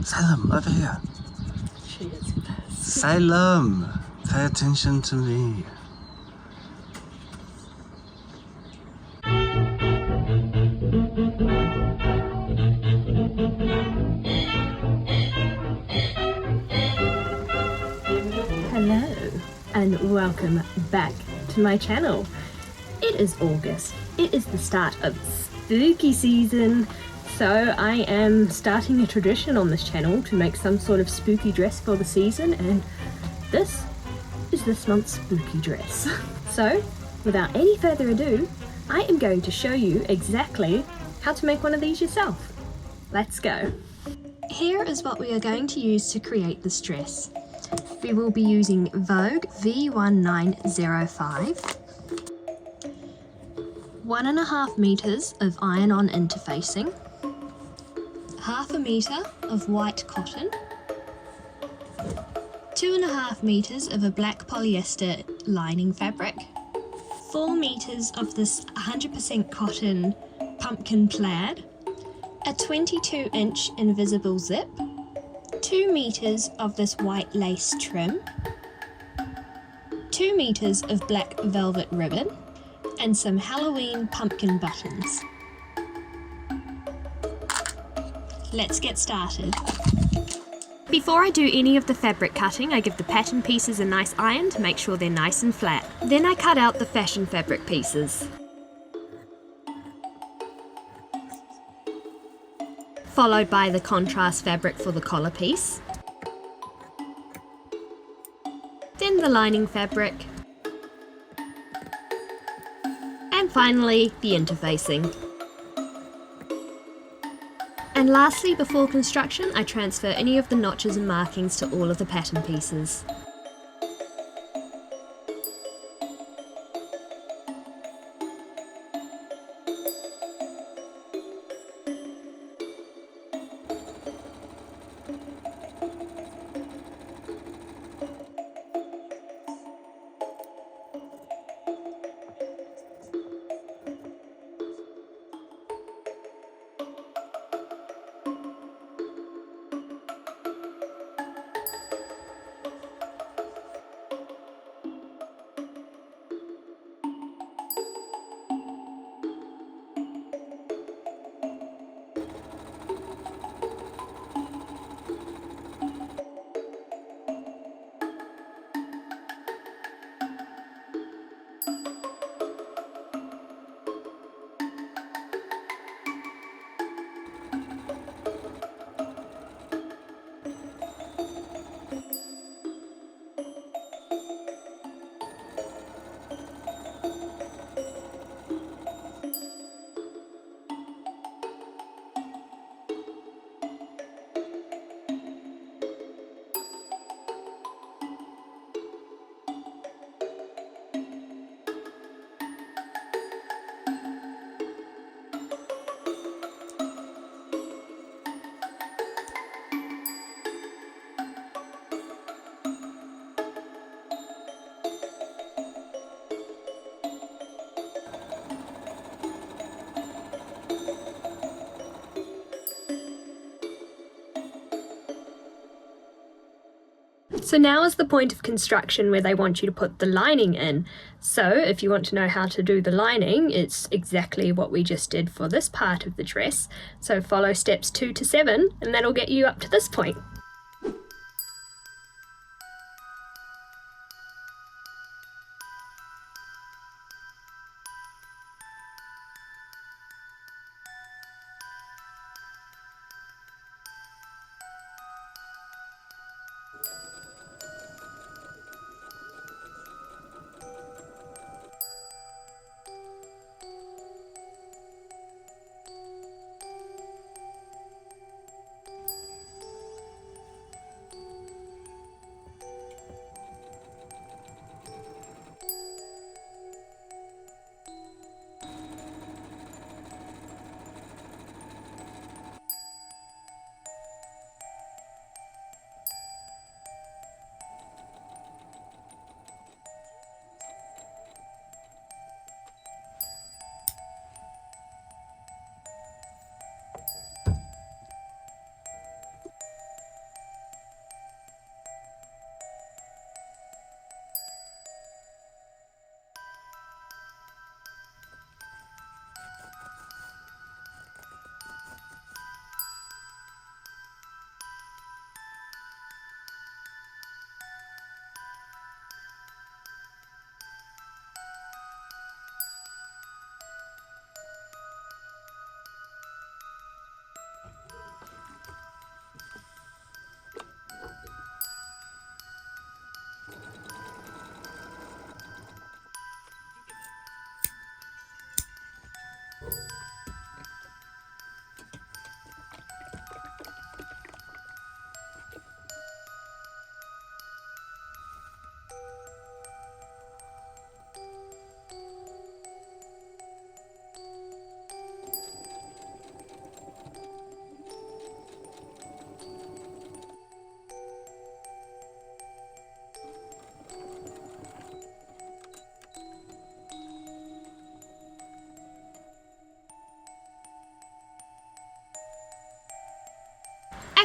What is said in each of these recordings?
Salem, over here. She is pissed. Salem, pay attention to me. Hello and welcome back to my channel. It is August. It is the start of spooky season. So I am starting a tradition on this channel to make some sort of spooky dress for the season, and this is this month's spooky dress. So without any further ado, I am going to show you exactly how to make one of these yourself. Let's go. Here is what we are going to use to create this dress. We will be using Vogue V1905, 1.5 meters of iron-on interfacing, 0.5 meter of white cotton, 2.5 meters of a black polyester lining fabric, 4 meters of this 100% cotton pumpkin plaid, a 22-inch invisible zip, 2 meters of this white lace trim, 2 meters of black velvet ribbon, and some Halloween pumpkin buttons. Let's get started. Before I do any of the fabric cutting, I give the pattern pieces a nice iron to make sure they're nice and flat. Then I cut out the fashion fabric pieces. Followed by the contrast fabric for the collar piece. Then the lining fabric. And finally, the interfacing. And lastly, before construction, I transfer any of the notches and markings to all of the pattern pieces. So now is the point of construction where they want you to put the lining in. So if you want to know how to do the lining, it's exactly what we just did for this part of the dress. So follow steps 2 to 7 and that'll get you up to this point.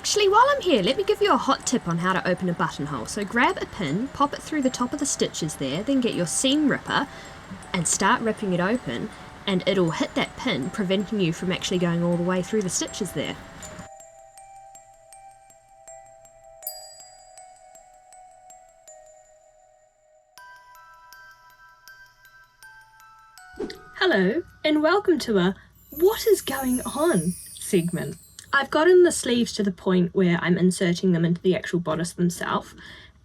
Actually, while I'm here, let me give you a hot tip on how to open a buttonhole. So grab a pin, pop it through the top of the stitches there, then get your seam ripper and start ripping it open, and it'll hit that pin, preventing you from actually going all the way through the stitches there. Hello, and welcome to a "What is going on?" segment. I've gotten the sleeves to the point where I'm inserting them into the actual bodice themselves,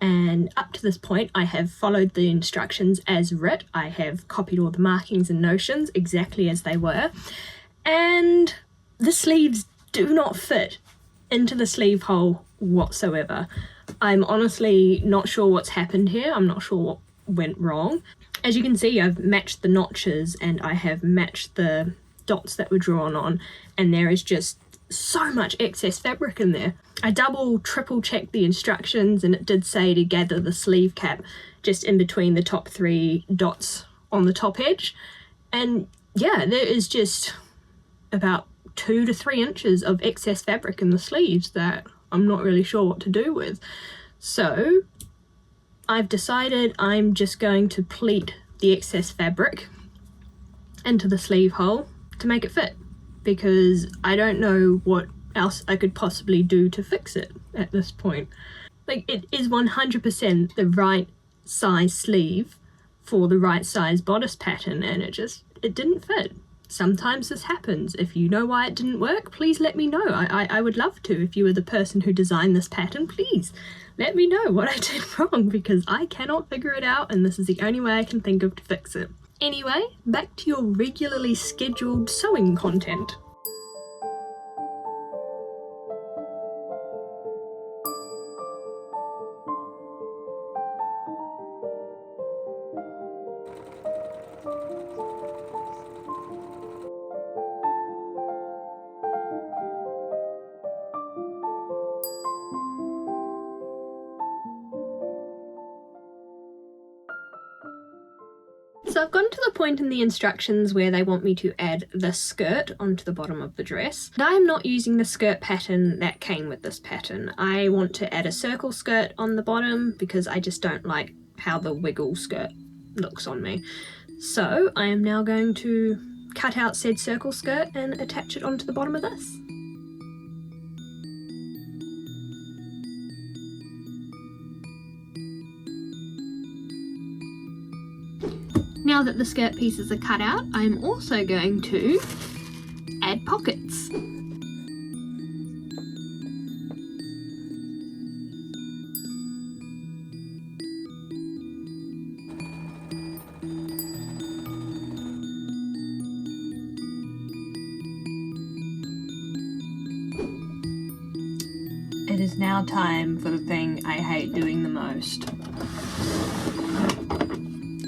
and up to this point I have followed the instructions as writ. I have copied all the markings and notions exactly as they were, and the sleeves do not fit into the sleeve hole whatsoever. I'm honestly not sure what's happened here. I'm not sure what went wrong. As you can see, I've matched the notches and I have matched the dots that were drawn on, and there is just so much excess fabric in there. I triple checked the instructions, and it did say to gather the sleeve cap just in between the top 3 dots on the top edge, and yeah, there is just about 2 to 3 inches of excess fabric in the sleeves that I'm not really sure what to do with. So I've decided I'm just going to pleat the excess fabric into the sleeve hole to make it fit, because I don't know what else I could possibly do to fix it at this point. Like, it is 100% the right size sleeve for the right size bodice pattern, and it didn't fit. Sometimes this happens. If you know why it didn't work, please let me know. I would love to. If you were the person who designed this pattern, please let me know what I did wrong, because I cannot figure it out and this is the only way I can think of to fix it. Anyway, back to your regularly scheduled sewing content. So I've gotten to the point in the instructions where they want me to add the skirt onto the bottom of the dress. And I'm not using the skirt pattern that came with this pattern. I want to add a circle skirt on the bottom because I just don't like how the wiggle skirt looks on me. So I am now going to cut out said circle skirt and attach it onto the bottom of this. Now that the skirt pieces are cut out, I'm also going to add pockets. It is now time for the thing I hate doing the most.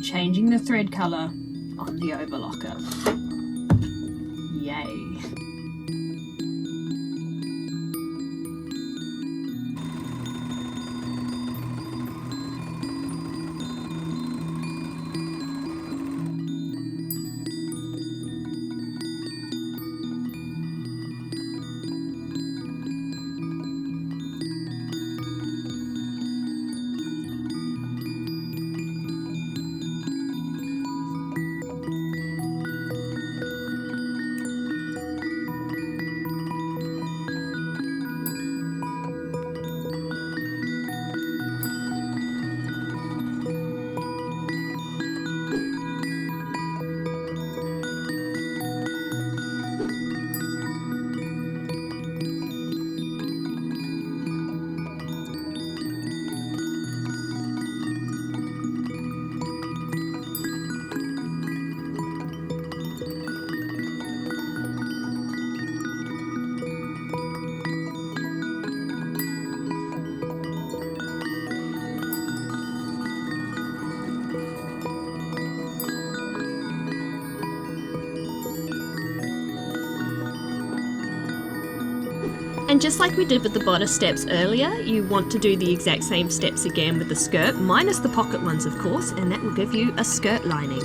Changing the thread colour on the overlocker. Yay. And just like we did with the bodice steps earlier, you want to do the exact same steps again with the skirt, minus the pocket ones of course, and that will give you a skirt lining.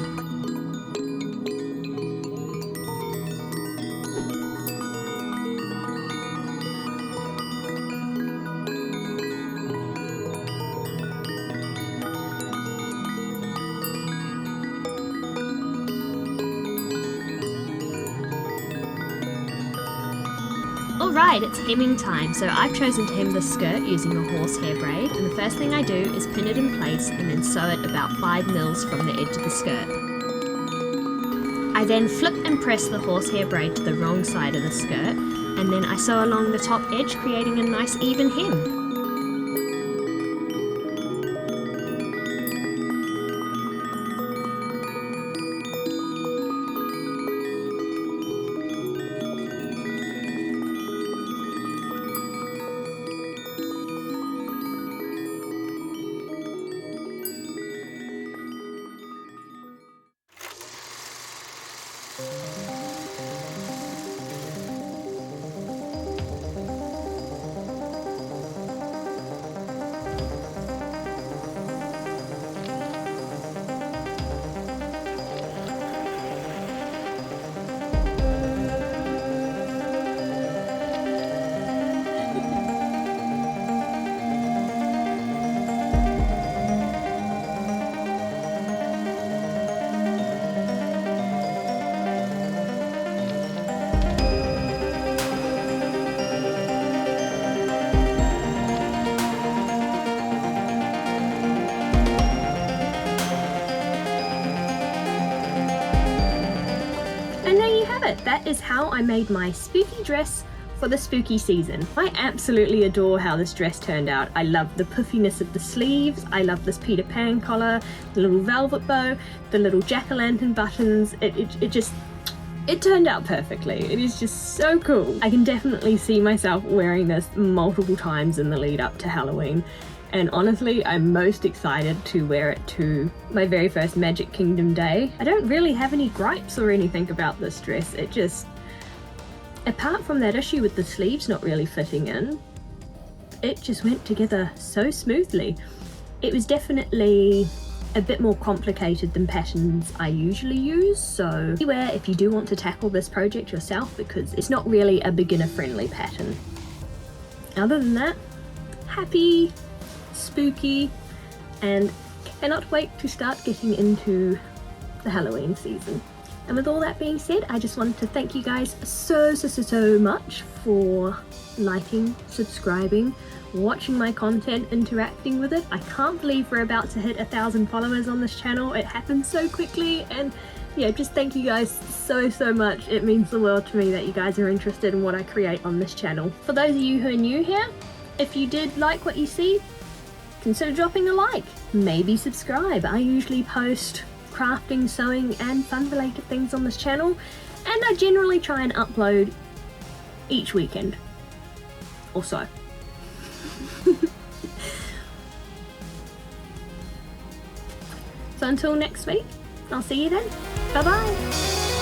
right, it's hemming time. So I've chosen to hem the skirt using a horsehair braid, and the first thing I do is pin it in place and then sew it about 5 mils from the edge of the skirt. I then flip and press the horsehair braid to the wrong side of the skirt, and then I sew along the top edge, creating a nice even hem. And there you have it. That is how I made my spooky dress for the spooky season. I absolutely adore how this dress turned out. I love the puffiness of the sleeves. I love this Peter Pan collar, the little velvet bow, the little jack-o'-lantern buttons. It turned out perfectly. It is just so cool. I can definitely see myself wearing this multiple times in the lead up to Halloween. And honestly, I'm most excited to wear it to my very first Magic Kingdom day. I don't really have any gripes or anything about this dress. It just, apart from that issue with the sleeves not really fitting in, it just went together so smoothly. It was definitely a bit more complicated than patterns I usually use, so beware if you do want to tackle this project yourself, because it's not really a beginner friendly pattern. Other than that, happy, spooky, and cannot wait to start getting into the Halloween season. And with all that being said, I just wanted to thank you guys so much for liking, subscribing, watching my content, interacting with it. I can't believe we're about to hit 1,000 followers on this channel. It happened so quickly, and yeah, just thank you guys so much. It means the world to me that you guys are interested in what I create on this channel. For those of you who are new here, if you did like what you see, consider dropping a like, maybe subscribe. I usually post crafting, sewing and fun related things on this channel, and I generally try and upload each weekend or so. So until next week, I'll see you then. Bye bye.